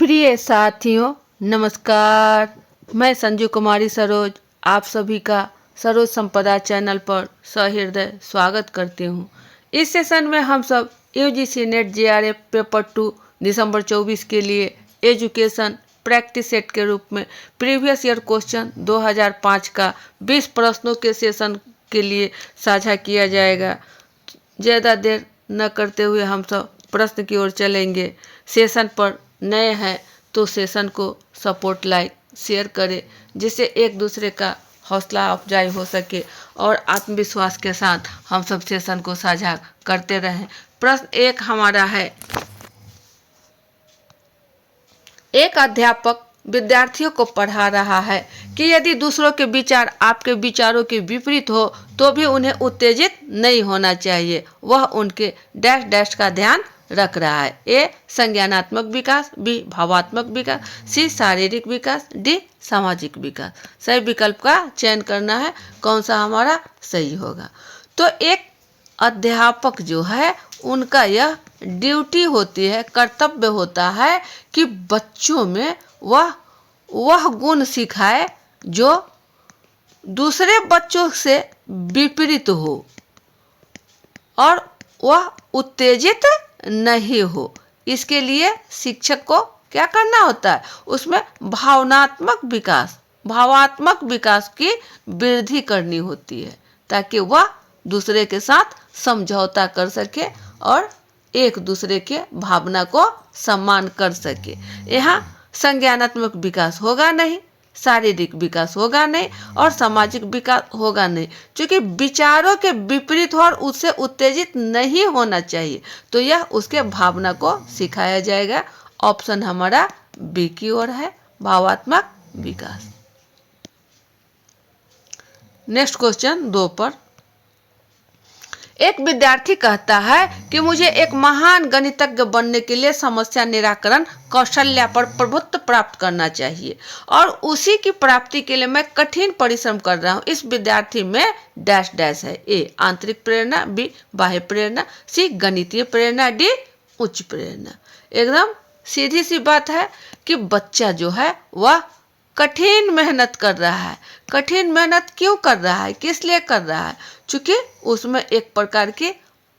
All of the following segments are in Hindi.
प्रिय साथियों, नमस्कार। मैं संजू कुमारी सरोज आप सभी का सरोज संपदा चैनल पर सहृदय स्वागत करती हूँ। इस सेशन में हम सब यूजीसी नेट जेआरएफ पेपर 2 दिसंबर 24 के लिए एजुकेशन प्रैक्टिस सेट के रूप में प्रीवियस ईयर क्वेश्चन 2005 का 20 प्रश्नों के सेशन के लिए साझा किया जाएगा। ज़्यादा देर न करते हुए हम सब प्रश्न की ओर चलेंगे। सेशन पर नए हैं तो सेशन को सपोर्ट, लाइक, शेयर करें, जिससे एक दूसरे का हौसला अफजाई हो सके और आत्मविश्वास के साथ हम सब सेशन को साझा करते रहें। प्रश्न 1 हमारा है, एक अध्यापक विद्यार्थियों को पढ़ा रहा है कि यदि दूसरों के विचार आपके विचारों के विपरीत हो तो भी उन्हें उत्तेजित नहीं होना चाहिए। वह उनके डैश डैश का ध्यान रख रहा है। ए संज्ञानात्मक विकास, बी भावात्मक विकास, सी शारीरिक विकास, डी सामाजिक विकास। सही विकल्प का चयन करना है, कौन सा हमारा सही होगा। तो एक अध्यापक जो है उनका यह ड्यूटी होती है, कर्तव्य होता है कि बच्चों में वह गुण सिखाए जो दूसरे बच्चों से विपरीत हो और वह उत्तेजित नहीं हो। इसके लिए शिक्षक को क्या करना होता है, उसमें भावात्मक विकास की वृद्धि करनी होती है ताकि वह दूसरे के साथ समझौता कर सके और एक दूसरे के भावना को सम्मान कर सके। यहाँ संज्ञानात्मक विकास होगा नहीं, शारीरिक विकास होगा नहीं और सामाजिक विकास होगा नहीं, क्योंकि विचारों के विपरीत हो और उससे उत्तेजित नहीं होना चाहिए। तो यह उसके भावना को सिखाया जाएगा। ऑप्शन हमारा बी की ओर है, भावात्मक विकास। नेक्स्ट क्वेश्चन 2 पर, एक विद्यार्थी कहता है कि मुझे एक महान गणितज्ञ बनने के लिए समस्या निराकरण कौशल्य पर प्रभुत्व प्राप्त करना चाहिए और उसी की प्राप्ति के लिए मैं कठिन परिश्रम कर रहा हूँ। इस विद्यार्थी में डैश डैश है। ए आंतरिक प्रेरणा, बी बाह्य प्रेरणा, सी गणितीय प्रेरणा, डी उच्च प्रेरणा। एकदम सीधी सी बात है कि बच्चा जो है वह कठिन मेहनत कर रहा है। कठिन मेहनत क्यों कर रहा है, किस लिए कर रहा है? चूंकि उसमें एक प्रकार की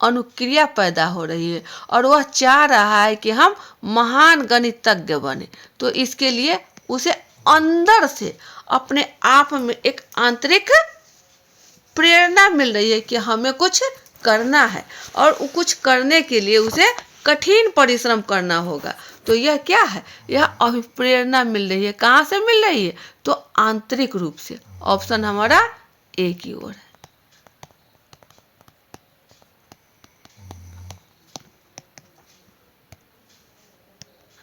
अनुक्रिया पैदा हो रही है और वह चाह रहा है कि हम महान गणितज्ञ बने। तो इसके लिए उसे अंदर से अपने आप में एक आंतरिक प्रेरणा मिल रही है कि हमें कुछ करना है और कुछ करने के लिए उसे कठिन परिश्रम करना होगा। तो यह क्या है, यह अभिप्रेरणा मिल रही है। कहाँ से मिल रही है? तो आंतरिक रूप से। ऑप्शन हमारा ए की ओर है।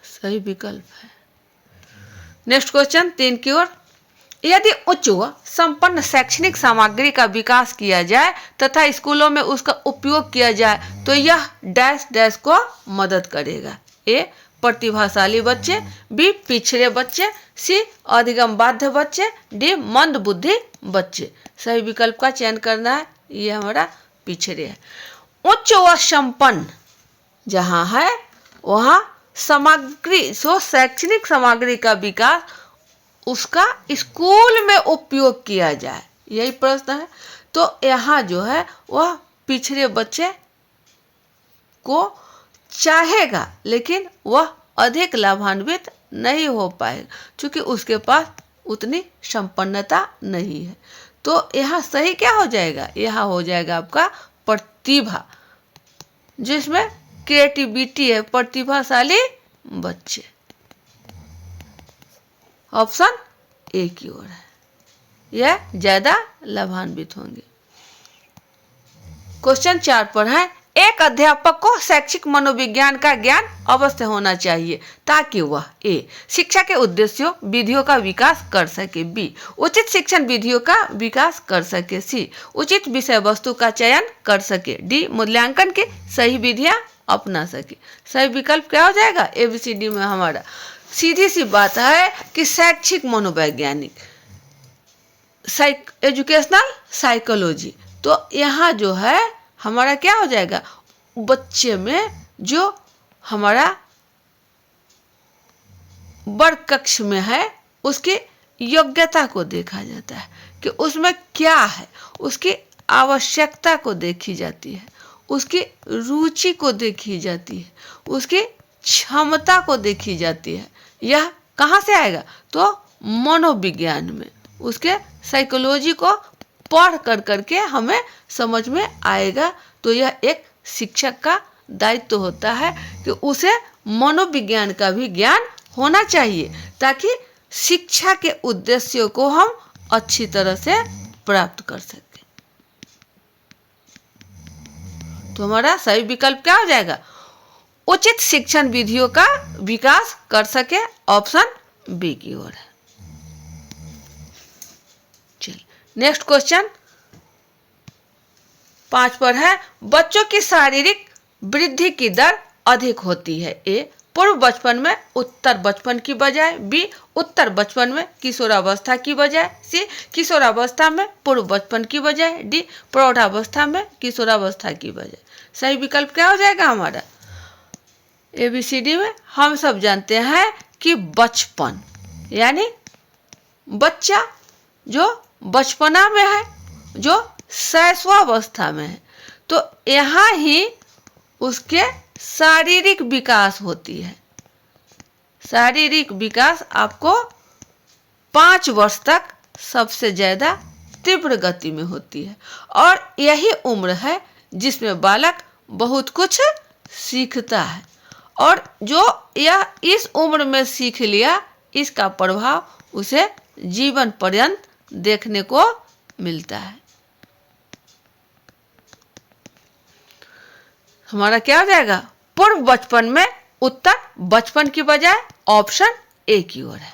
सही विकल्प है। नेक्स्ट क्वेश्चन 3 की ओर, यदि उच्च व संपन्न शैक्षणिक सामग्री का विकास किया जाए तथा स्कूलों में उसका उपयोग किया जाए तो यह डैश डैश को मदद करेगा। ए प्रतिभाशाली बच्चे, बी पिछड़े बच्चे, सी अधिगम बाध्य बच्चे, डी मंद बुद्धि बच्चे। सही विकल्प का चयन करना है, ये हमारा पिछड़े है। उच्च व संपन्न जहाँ है वहाँ शैक्षणिक सामग्री का विकास उसका स्कूल में उपयोग किया जाए, यही प्रश्न है। तो यहाँ जो है वह पिछड़े बच्चे को चाहेगा लेकिन वह अधिक लाभान्वित नहीं हो पाएगा क्योंकि उसके पास उतनी संपन्नता नहीं है। तो यहाँ सही क्या हो जाएगा? यहाँ हो जाएगा आपका प्रतिभा, जिसमें क्रिएटिविटी है, प्रतिभाशाली बच्चे। ऑप्शन ए की ओर है, यह ज्यादा लाभान्वित होंगे। क्वेश्चन 4 पर है, एक अध्यापक को शैक्षिक मनोविज्ञान का ज्ञान अवश्य होना चाहिए ताकि वह ए शिक्षा के उद्देश्यों विधियों का विकास कर सके, बी उचित शिक्षण विधियों का विकास कर सके, सी उचित विषय वस्तु का चयन कर सके, डी मूल्यांकन की सही विधियां अपना सके। सही विकल्प क्या हो जाएगा? ABCD में हमारा सीधी सी बात है कि शैक्षिक मनोवैज्ञानिक, एजुकेशनल साइकोलॉजी। तो यहाँ जो है हमारा क्या हो जाएगा, बच्चे में जो हमारा वर्ग कक्ष में है उसकी योग्यता को देखा जाता है कि उसमें क्या है, उसकी आवश्यकता को देखी जाती है, उसकी रुचि को देखी जाती है, उसकी क्षमता को देखी जाती है। यह कहाँ से आएगा? तो मनोविज्ञान में, उसके साइकोलॉजी को पढ़ कर करके हमें समझ में आएगा। तो यह एक शिक्षक का दायित्व होता है कि उसे मनोविज्ञान का भी ज्ञान होना चाहिए ताकि शिक्षा के उद्देश्यों को हम अच्छी तरह से प्राप्त कर सकें। तो हमारा सही विकल्प क्या हो जाएगा? उचित शिक्षण विधियों का विकास कर सके, ऑप्शन बी की ओर है। चलिए नेक्स्ट क्वेश्चन 5 पर है, बच्चों की शारीरिक वृद्धि की दर अधिक होती है। ए पूर्व बचपन में उत्तर बचपन की बजाय, बी उत्तर बचपन में किशोरावस्था की बजाय, सी किशोरावस्था में पूर्व बचपन की बजाय, डी प्रौढ़ावस्था में किशोरावस्था की बजाय। सही विकल्प क्या हो जाएगा हमारा? ABCD में हम सब जानते हैं कि बचपन यानी बच्चा जो बचपना में है, जो शैशवावस्था में है, तो यहाँ ही उसके शारीरिक विकास होती है। शारीरिक विकास आपको 5 वर्ष तक सबसे ज़्यादा तीव्र गति में होती है और यही उम्र है जिसमें बालक बहुत कुछ सीखता है और जो यह इस उम्र में सीख लिया, इसका प्रभाव उसे जीवन पर्यंत देखने को मिलता है। हमारा क्या हो जाएगा? पूर्व बचपन में उत्तर बचपन की बजाय, ऑप्शन ए की ओर है।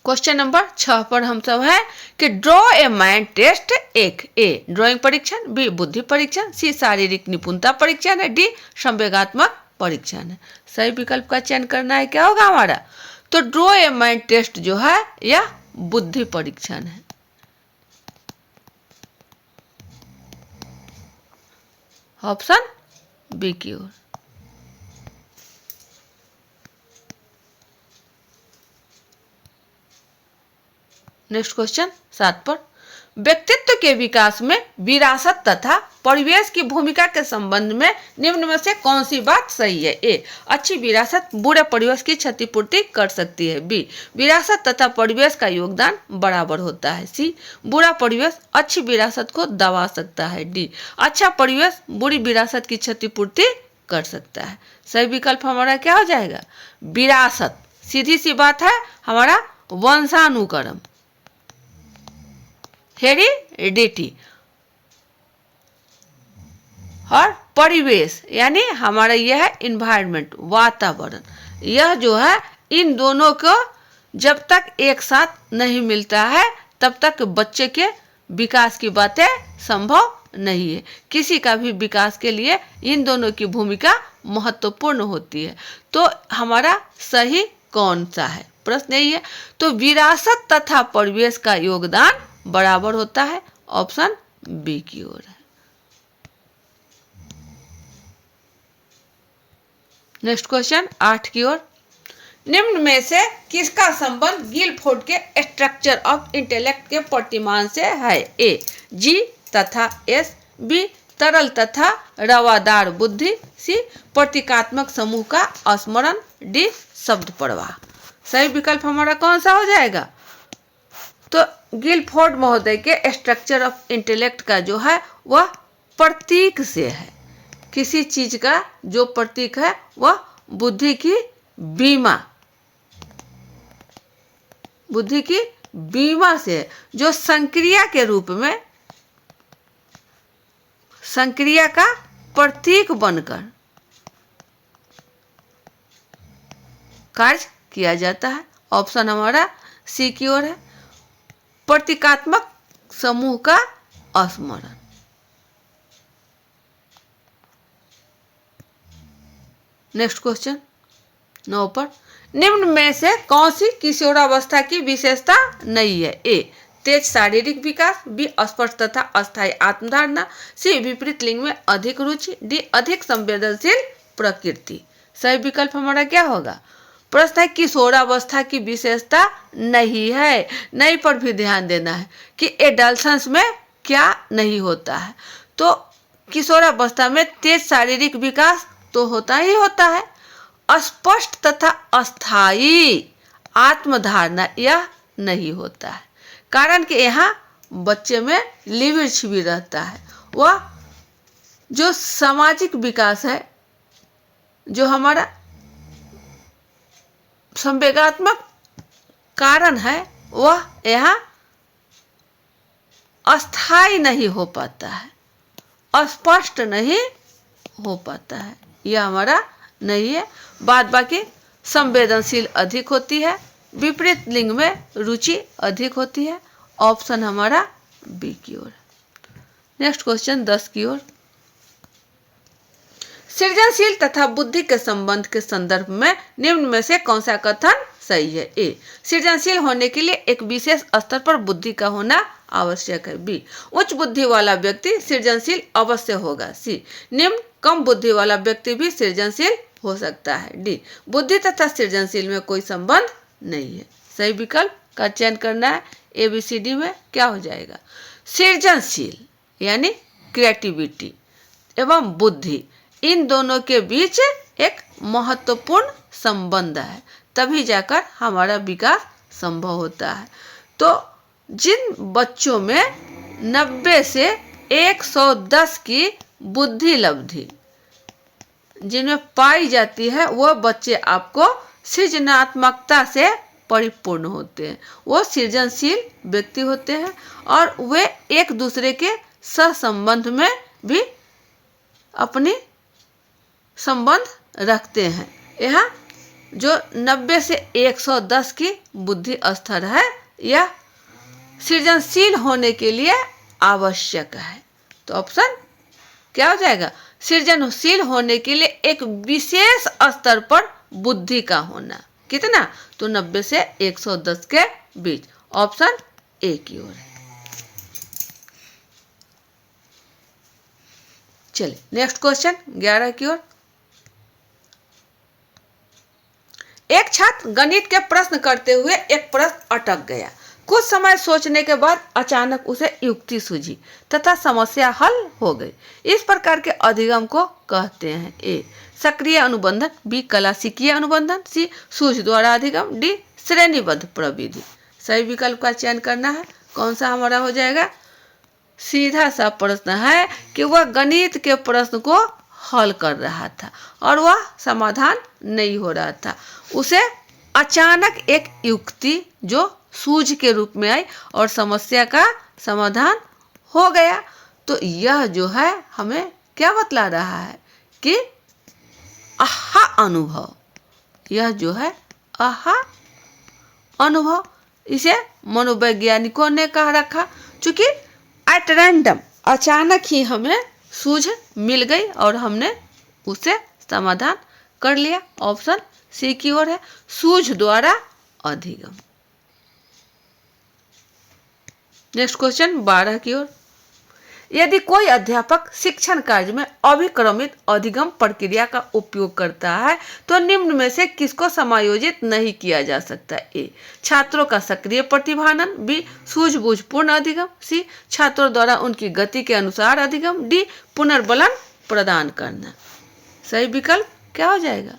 क्वेश्चन नंबर 6 पर हम सब है कि ड्रॉ ए माइंड टेस्ट। एक ए ड्राइंग परीक्षण, बी बुद्धि परीक्षण, सी शारीरिक निपुणता परीक्षण है, डी संवेगात्मक परीक्षण है। सही विकल्प का चयन करना है। क्या होगा हमारा? तो ड्रॉ ए माइंड टेस्ट जो है यह बुद्धि परीक्षण है। ऑप्शन बी की ओर। नेक्स्ट क्वेश्चन 7 पर, व्यक्तित्व के विकास में विरासत तथा परिवेश की भूमिका के संबंध में निम्न में से कौन सी बात सही है? ए अच्छी विरासत बुरे परिवेश की क्षतिपूर्ति कर सकती है, बी विरासत तथा परिवेश का योगदान बराबर होता है, सी बुरा परिवेश अच्छी विरासत को दबा सकता है, डी अच्छा परिवेश बुरी विरासत की क्षतिपूर्ति कर सकता है। सही विकल्प हमारा क्या हो जाएगा? विरासत सीधी सी बात है, हमारा वंशानुक्रम, हेरिडिटी, और परिवेश यानी हमारा यह है इन्वायरमेंट, वातावरण। यह जो है इन दोनों को जब तक एक साथ नहीं मिलता है तब तक बच्चे के विकास की बातें संभव नहीं है। किसी का भी विकास के लिए इन दोनों की भूमिका महत्वपूर्ण होती है। तो हमारा सही कौन सा है? प्रश्न यही है। तो विरासत तथा परिवेश का योगदान बराबर होता है, ऑप्शन बी की ओर है। नेक्स्ट क्वेश्चन 8 की ओर, निम्न में से किसका संबंध गिलफोर्ड के स्ट्रक्चर ऑफ इंटेलेक्ट के प्रतिमान से है? ए जी तथा एस, बी तरल तथा रवादार बुद्धि, सी प्रतीकात्मक समूह का स्मरण, डी शब्द प्रवाह। सही विकल्प हमारा कौन सा हो जाएगा? तो गिलफोर्ड महोदय के स्ट्रक्चर ऑफ इंटेलेक्ट का जो है वह प्रतीक से है। किसी चीज का जो प्रतीक है वह बुद्धि की बीमा, बुद्धि की बीमा से है, जो संक्रिया के रूप में संक्रिया का प्रतीक बनकर कार्य किया जाता है। ऑप्शन हमारा सी की ओर है, प्रतीकात्मक समूह का स्मरण। नेक्स्ट क्वेश्चन 9 पर, निम्न में से कौन सी किशोरावस्था की विशेषता नहीं है? ए तेज शारीरिक विकास, बी स्पष्ट तथा अस्थायी आत्मधारणा, सी विपरीत लिंग में अधिक रुचि, डी अधिक संवेदनशील प्रकृति। सही विकल्प हमारा क्या होगा? प्रश्न है किशोरावस्था की विशेषता नहीं है, नहीं पर भी ध्यान देना है कि एडल्सेंस में क्या नहीं होता है। तो किशोरावस्था में तेज शारीरिक विकास तो होता ही होता है, स्पष्ट तथा अस्थायी आत्मधारणा यह नहीं होता है। कारण कि यहाँ बच्चे में लिविर छिविर रहता है। वह जो सामाजिक विकास है, जो हमारा संवेगात्मक कारण है, वह यहाँ अस्थायी नहीं हो पाता है, स्पष्ट नहीं हो पाता है, यह हमारा नहीं है। बाद बाकी संवेदनशील अधिक होती है, विपरीत लिंग में रुचि अधिक होती है। ऑप्शन हमारा बी की ओर। नेक्स्ट क्वेश्चन 10 की ओर। सृजनशील तथा बुद्धि के संबंध के संदर्भ में निम्न में से कौन सा कथन सही है? ए, सृजनशील होने के लिए एक विशेष स्तर पर बुद्धि का होना आवश्यक है। बी, उच्च बुद्धि वाला व्यक्ति सृजनशील अवश्य होगा। सी, निम्न कम बुद्धि वाला व्यक्ति भी सृजनशील हो सकता है। डी, बुद्धि तथा सृजनशील में कोई संबंध नहीं है। सही विकल्प का चयन करना है। ABCD में क्या हो जाएगा? सृजनशील यानी क्रिएटिविटी एवं बुद्धि, इन दोनों के बीच एक महत्वपूर्ण संबंध है, तभी जाकर हमारा विकास संभव होता है। तो जिन बच्चों में 90 से 110 की बुद्धि लब्धि जिनमें पाई जाती है, वह बच्चे आपको सृजनात्मकता से परिपूर्ण होते हैं, वो सृजनशील व्यक्ति होते हैं और वे एक दूसरे के सहसंबंध में भी अपनी संबंध रखते हैं। यहाँ जो 90 से 110 की बुद्धि स्तर है, यह सृजनशील होने के लिए आवश्यक है। तो ऑप्शन क्या हो जाएगा? सृजनशील होने के लिए एक विशेष स्तर पर बुद्धि का होना। कितना? तो 90 से 110 के बीच। ऑप्शन ए की ओर। चलिए नेक्स्ट क्वेश्चन 11 की ओर। एक छात्र गणित के प्रश्न करते हुए एक प्रश्न अटक गया। कुछ समय सोचने के बाद अचानक उसे युक्ति सूझी तथा समस्या हल हो गई। इस प्रकार के अधिगम को कहते हैं। ए, सक्रिय अनुबंधन, बी, कलाशिकीय अनुबंधन, सी, सूझ द्वारा अधिगम, डी, श्रेणीबद्ध प्रविधि। सही विकल्प का चयन करना है। कौन सा हमारा हो जाएगा? सीधा सा प्रश्न है कि वह गणित के प्रश्न को हल कर रहा था और वह समाधान नहीं हो रहा था। उसे अचानक एक युक्ति जो सूझ के रूप में आई और समस्या का समाधान हो गया। तो यह जो है हमें क्या बतला रहा है कि आहा अनुभव, यह जो है आहा अनुभव, इसे मनोवैज्ञानिकों ने कह रखा। चूंकि एट रैंडम अचानक ही हमें सूझ मिल गई और हमने उसे समाधान कर लिया। ऑप्शन सी की ओर है, सूझ द्वारा अधिगम। नेक्स्ट क्वेश्चन 12 की ओर। यदि कोई अध्यापक शिक्षण कार्य में अभिक्रमित अधिगम प्रक्रिया का उपयोग करता है तो निम्न में से किसको समायोजित नहीं किया जा सकता? ए, छात्रों का सक्रिय प्रतिभानन, बी, सूझबूझपूर्ण अधिगम, सी, छात्रों द्वारा उनकी गति के अनुसार अधिगम, डी, पुनर्बलन प्रदान करना। सही विकल्प क्या हो जाएगा?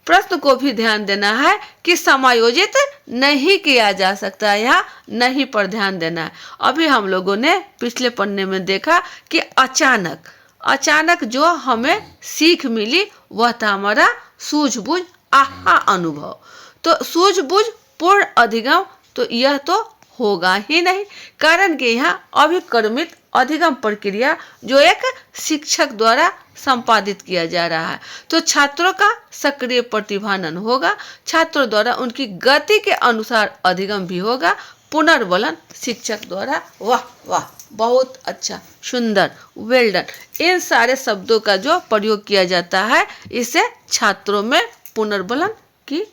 प्रश्न को भी ध्यान देना है कि समायोजित नहीं किया जा सकता, यहाँ नहीं पर ध्यान देना है। अभी हम लोगों ने पिछले पन्ने में देखा कि अचानक जो हमें सीख मिली वह था हमारा सूझबूझ आहा अनुभव। तो सूझबूझ पूर्ण अधिगम तो यह तो होगा ही नहीं, कारण कि यहाँ अभिक्रमित अधिगम प्रक्रिया जो एक शिक्षक द्वारा संपादित किया जा रहा है। तो छात्रों का सक्रिय प्रतिभानन होगा, छात्रों द्वारा उनकी गति के अनुसार अधिगम भी होगा, पुनर्बलन शिक्षक द्वारा। वाह वाह, बहुत अच्छा, सुंदर, वेल डन। इन सारे शब्दों का जो प्रयोग किया जाता है, इससे छात्रों में पुनर्बलन की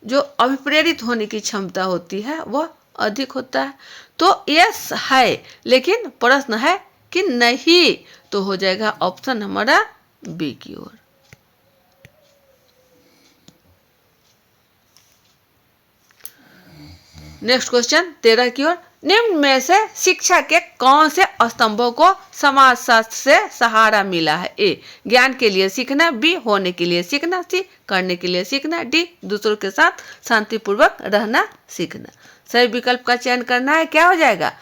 जो अभिप्रेरित होने की क्षमता होती है वह अधिक होता है। तो यस है, लेकिन प्रश्न है कि नहीं, तो हो जाएगा ऑप्शन हमारा बी की ओर। नेक्स्ट क्वेश्चन 13 की ओर, निम्न में से शिक्षा के कौन से स्तंभों को समाजशास्त्र से सहारा मिला है? ए, ज्ञान के लिए सीखना, बी, होने के लिए सीखना, सी, करने के लिए सीखना, डी, दूसरों के साथ शांतिपूर्वक रहना सीखना। सही विकल्प का चयन करना है। क्या हो जाएगा?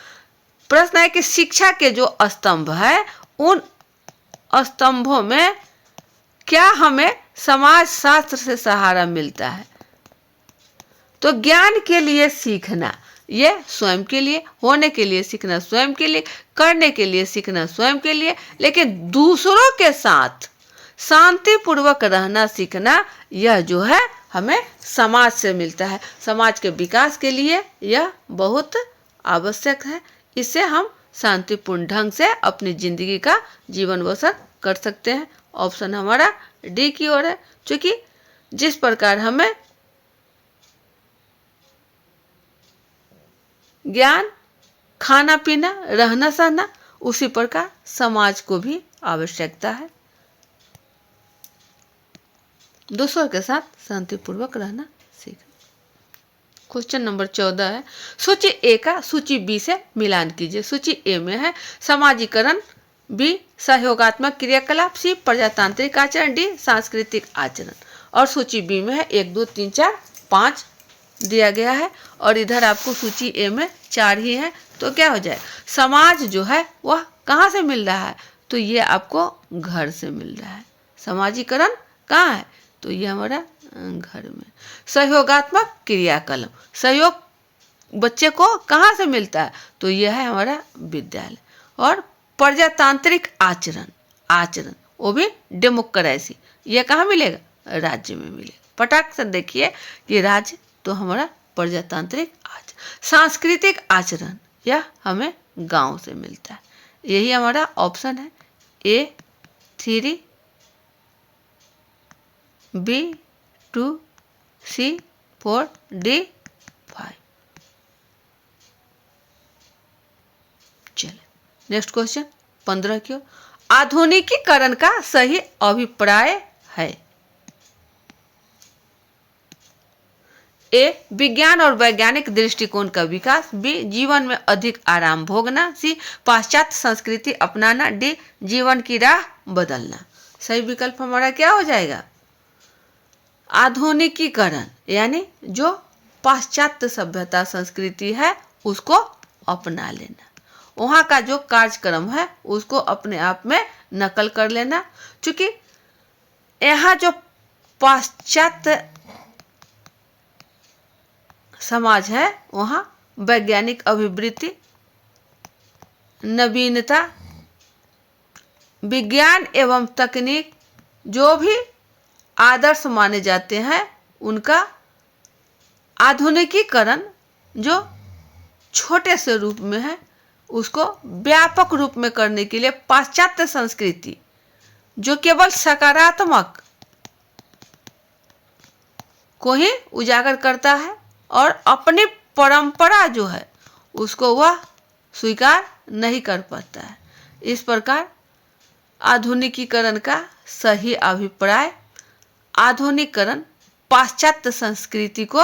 प्रश्न है कि शिक्षा के जो स्तंभ है उन स्तंभों में क्या हमें समाजशास्त्र से सहारा मिलता है? तो ज्ञान के लिए सीखना ये स्वयं के लिए, होने के लिए सीखना स्वयं के लिए, करने के लिए सीखना स्वयं के लिए, लेकिन दूसरों के साथ शांतिपूर्वक रहना सीखना यह जो है हमें समाज से मिलता है। समाज के विकास के लिए यह बहुत आवश्यक है। इससे हम शांतिपूर्ण ढंग से अपनी जिंदगी का जीवन बसर कर सकते हैं। ऑप्शन हमारा डी की ओर है, क्योंकि जिस प्रकार हमें ज्ञान, खाना पीना, रहना सहना, उसी प्रकार समाज को भी आवश्यकता है दूसरों के साथ शांतिपूर्वक रहना सीखना। क्वेश्चन नंबर 14 है, सूची ए का सूची बी से मिलान कीजिए। सूची ए में है समाजीकरण, बी सहयोगात्मक क्रियाकलाप, सी प्रजातांत्रिक आचरण, डी सांस्कृतिक आचरण। और सूची बी में है 1 2 3 4 5 दिया गया है, और इधर आपको सूची ए में 4 ही है। तो क्या हो जाए? समाज जो है वह कहाँ से मिल रहा है? तो ये आपको घर से मिल रहा है। समाजीकरण कहाँ है? तो ये हमारा घर में। सहयोगात्मक क्रियाकलाप, सहयोग बच्चे को कहाँ से मिलता है? तो यह है हमारा विद्यालय। और प्रजातांत्रिक आचरण, आचरण वो भी डेमोक्रेसी, यह कहाँ मिलेगा? राज्य में मिलेगा। पटाख से देखिए कि राज्य तो हमारा प्रजातांत्रिक आचरण। सांस्कृतिक आचरण यह हमें गांव से मिलता है। यही हमारा ऑप्शन है ए 3, बी 2, सी 4, डी 5। चलिए नेक्स्ट क्वेश्चन 15 की ओर, आधुनिकीकरण का सही अभिप्राय है। ए, विज्ञान और वैज्ञानिक दृष्टिकोण का विकास, बी, जीवन में अधिक आराम भोगना, सी, पाश्चात्य संस्कृति अपनाना, डी, जीवन की राह बदलना। सही विकल्प हमारा क्या हो जाएगा? आधुनिकीकरण यानी जो पाश्चात्य सभ्यता संस्कृति है उसको अपना लेना, वहाँ का जो कार्यक्रम है उसको अपने आप में नकल कर लेना। क्योंकि यहाँ जो पाश्चात्य समाज है वहाँ वैज्ञानिक अभिवृत्ति, नवीनता, विज्ञान एवं तकनीक जो भी आदर्श माने जाते हैं उनका आधुनिकीकरण जो छोटे से रूप में है उसको व्यापक रूप में करने के लिए पाश्चात्य संस्कृति जो केवल सकारात्मक को ही उजागर करता है और अपनी परंपरा जो है उसको वह स्वीकार नहीं कर पाता है। इस प्रकार आधुनिकीकरण का सही अभिप्राय आधुनिकीकरण पाश्चात्य संस्कृति को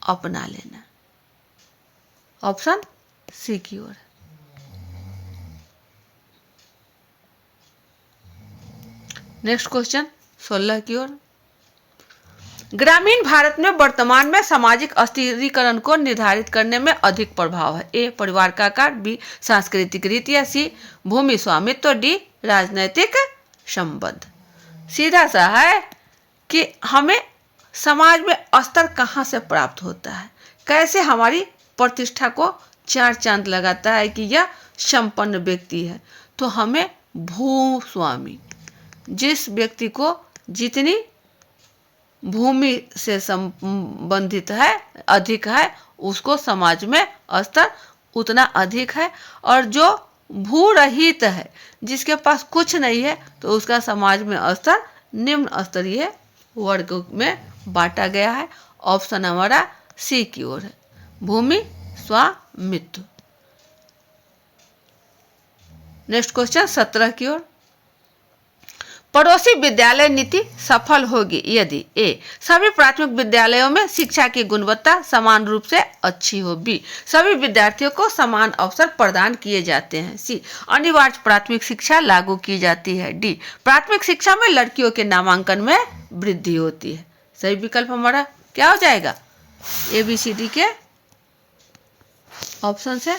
अपना लेना। ऑप्शन सी की ओर। नेक्स्ट क्वेश्चन 16 की ओर, ग्रामीण भारत में वर्तमान में सामाजिक अस्थिरीकरण को निर्धारित करने में अधिक प्रभाव है। ए, परिवार का आकार, बी, सांस्कृतिक रीतियां, सी, भूमि स्वामित्व, डी, राजनैतिक संबंध। सीधा सा है कि हमें समाज में स्तर कहाँ से प्राप्त होता है, कैसे हमारी प्रतिष्ठा को चार चांद लगाता है कि यह संपन्न व्यक्ति है। तो हमें भूस्वामी, जिस व्यक्ति को जितनी भूमि से संबंधित है अधिक है उसको समाज में स्तर उतना अधिक है, और जो भूरहित है जिसके पास कुछ नहीं है तो उसका समाज में स्तर निम्न स्तरीय वर्ग में बांटा गया है। ऑप्शन हमारा सी की ओर है, भूमि स्वामित्व। नेक्स्ट क्वेश्चन 17 की ओर। पड़ोसी विद्यालय नीति सफल होगी यदि ए सभी प्राथमिक विद्यालयों में शिक्षा की गुणवत्ता समान रूप से अच्छी हो, बी सभी विद्यार्थियों को समान अवसर प्रदान किए जाते हैं, सी अनिवार्य प्राथमिक शिक्षा लागू की जाती है, डी प्राथमिक शिक्षा में लड़कियों के नामांकन में वृद्धि होती है। सही विकल्प हमारा क्या हो जाएगा? ए बी सी डी के ऑप्शन है।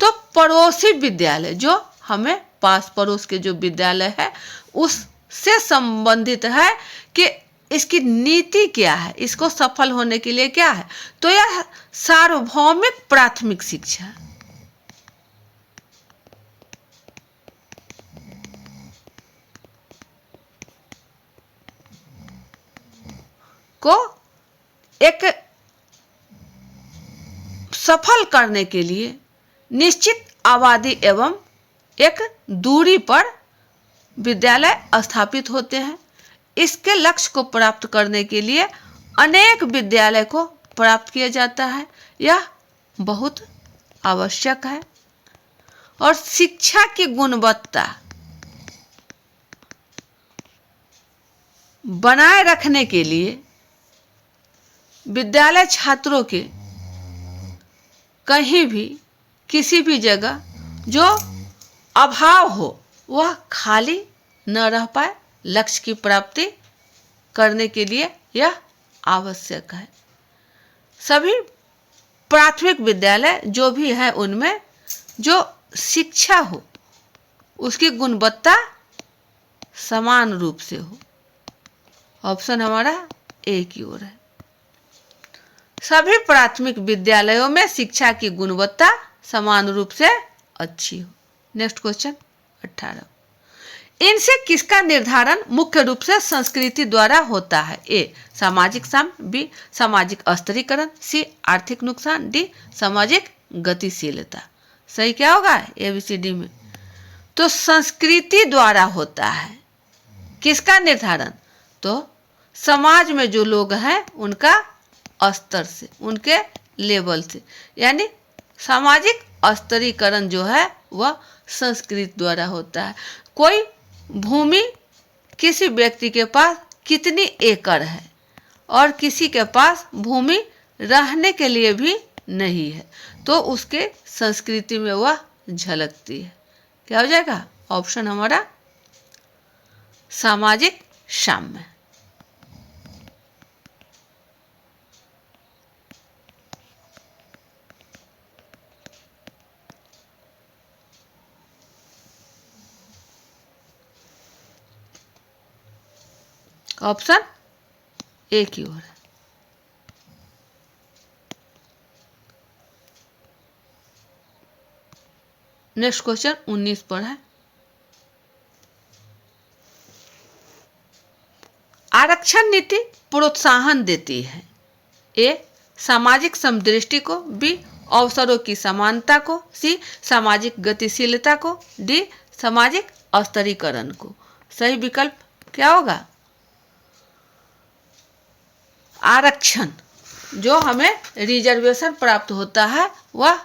तो पड़ोसी विद्यालय जो हमें पास पड़ोस के जो विद्यालय है उससे संबंधित है कि इसकी नीति क्या है, इसको सफल होने के लिए क्या है, तो यह सार्वभौमिक प्राथमिक शिक्षा को एक सफल करने के लिए निश्चित आबादी एवं एक दूरी पर विद्यालय स्थापित होते हैं। इसके लक्ष्य को प्राप्त करने के लिए अनेक विद्यालय को प्राप्त किया जाता है, यह बहुत आवश्यक है। और शिक्षा की गुणवत्ता बनाए रखने के लिए विद्यालय छात्रों के कहीं भी किसी भी जगह जो अभाव हो वह खाली न रह पाए, लक्ष्य की प्राप्ति करने के लिए यह आवश्यक है। सभी प्राथमिक विद्यालय जो भी है उनमें जो शिक्षा हो उसकी गुणवत्ता समान रूप से हो। ऑप्शन हमारा ए की ओर है। सभी प्राथमिक विद्यालयों में शिक्षा की गुणवत्ता समान रूप से अच्छी हो। Next question 18। इनसे किसका निर्धारण मुख्य रूप से संस्कृति द्वारा होता है? ए सामाजिक साम्य, बी सामाजिक स्तरीकरण, सी आर्थिक नुकसान, डी सामाजिक गतिशीलता। सही क्या होगा ए बी सी डी में? तो संस्कृति द्वारा होता है। किसका निर्धारण? तो समाज में जो लोग हैं उनका स्तर से, उनके लेवल से, यानी सामाजिक स्तरीकरण जो है वह संस्कृति द्वारा होता है। कोई भूमि किसी व्यक्ति के पास कितनी एकड़ है और किसी के पास भूमि रहने के लिए भी नहीं है, तो उसके संस्कृति में वह झलकती है। क्या हो जाएगा? ऑप्शन हमारा सामाजिक साम्य। ऑप्शन ए की ओर है। नेक्स्ट क्वेश्चन 19 पर है। आरक्षण नीति प्रोत्साहन देती है। ए सामाजिक समदृष्टि को, बी अवसरों की समानता को, सी सामाजिक गतिशीलता को, डी सामाजिक स्तरीकरण को। सही विकल्प क्या होगा? आरक्षण जो हमें रिजर्वेशन प्राप्त होता है वह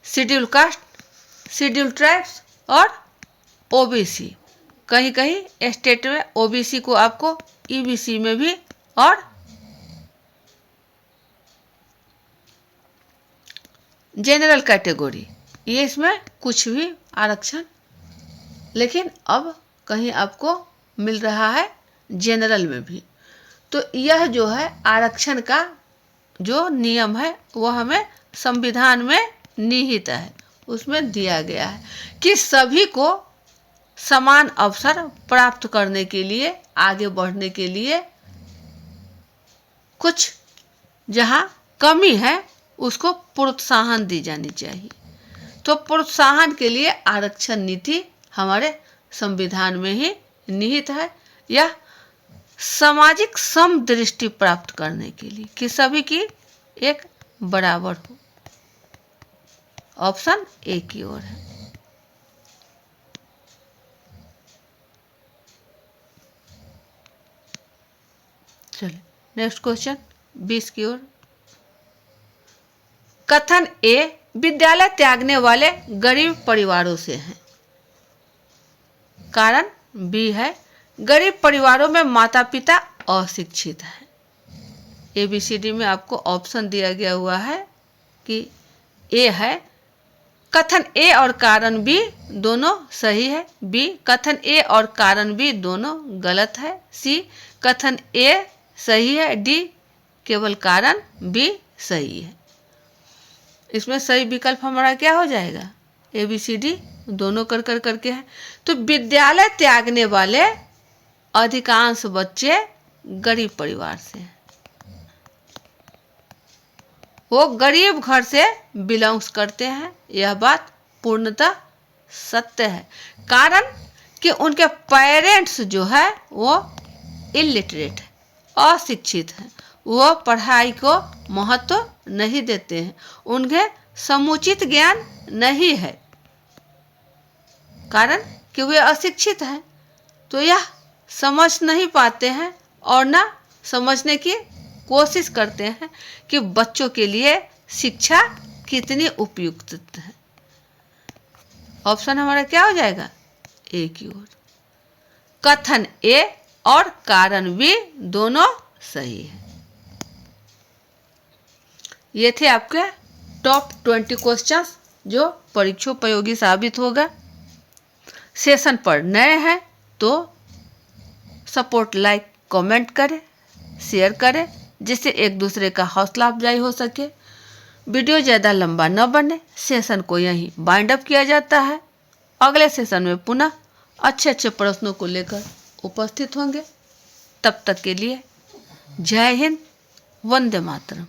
शेड्यूल कास्ट, शेड्यूल ट्राइब्स और ओबीसी, कहीं कहीं स्टेट में ओबीसी को आपको ईबीसी में भी और जनरल कैटेगरी, ये इसमें कुछ भी आरक्षण, लेकिन अब कहीं आपको मिल रहा है जनरल में भी। तो यह जो है आरक्षण का जो नियम है वह हमें संविधान में निहित है, उसमें दिया गया है कि सभी को समान अवसर प्राप्त करने के लिए, आगे बढ़ने के लिए कुछ जहाँ कमी है उसको प्रोत्साहन दी जानी चाहिए। तो प्रोत्साहन के लिए आरक्षण नीति हमारे संविधान में ही निहित है। यह सामाजिक समदृष्टि प्राप्त करने के लिए कि सभी की एक बराबर हो। ऑप्शन ए की ओर है। चलिए नेक्स्ट क्वेश्चन 20 की ओर। कथन ए विद्यालय त्यागने वाले गरीब परिवारों से हैं। कारण बी है गरीब परिवारों में माता पिता अशिक्षित हैं। ABCD में आपको ऑप्शन दिया गया हुआ है कि ए है कथन ए और कारण बी दोनों सही है, बी कथन ए और कारण बी दोनों गलत है, सी कथन ए सही है, डी केवल कारण बी सही है। इसमें सही विकल्प हमारा क्या हो जाएगा? ABCD दोनों करके है। तो विद्यालय त्यागने वाले अधिकांश बच्चे गरीब परिवार से हैं, वो गरीब घर से बिलोंग्स करते हैं। यह बात पूर्णतः सत्य है। कारण कि उनके पेरेंट्स जो है वो इलिटरेट है, अशिक्षित हैं, वो पढ़ाई को महत्व नहीं देते हैं, उन्हें समुचित ज्ञान नहीं है। कारण कि वे अशिक्षित हैं, तो यह समझ नहीं पाते हैं और ना समझने की कोशिश करते हैं कि बच्चों के लिए शिक्षा कितनी उपयुक्त है। ऑप्शन हमारा क्या हो जाएगा? ए की ओर। कथन ए और कारण बी दोनों सही है। ये थे आपके टॉप 20 क्वेश्चंस जो परीक्षोपयोगी साबित होगा। सेशन पर नए हैं तो सपोर्ट, लाइक, कमेंट करें, शेयर करें, जिससे एक दूसरे का हौसला अफजाई हो सके। वीडियो ज़्यादा लंबा न बने, सेशन को यहीं बाइंड अप किया जाता है। अगले सेशन में पुनः अच्छे प्रश्नों को लेकर उपस्थित होंगे। तब तक के लिए जय हिंद, वंदे मातरम।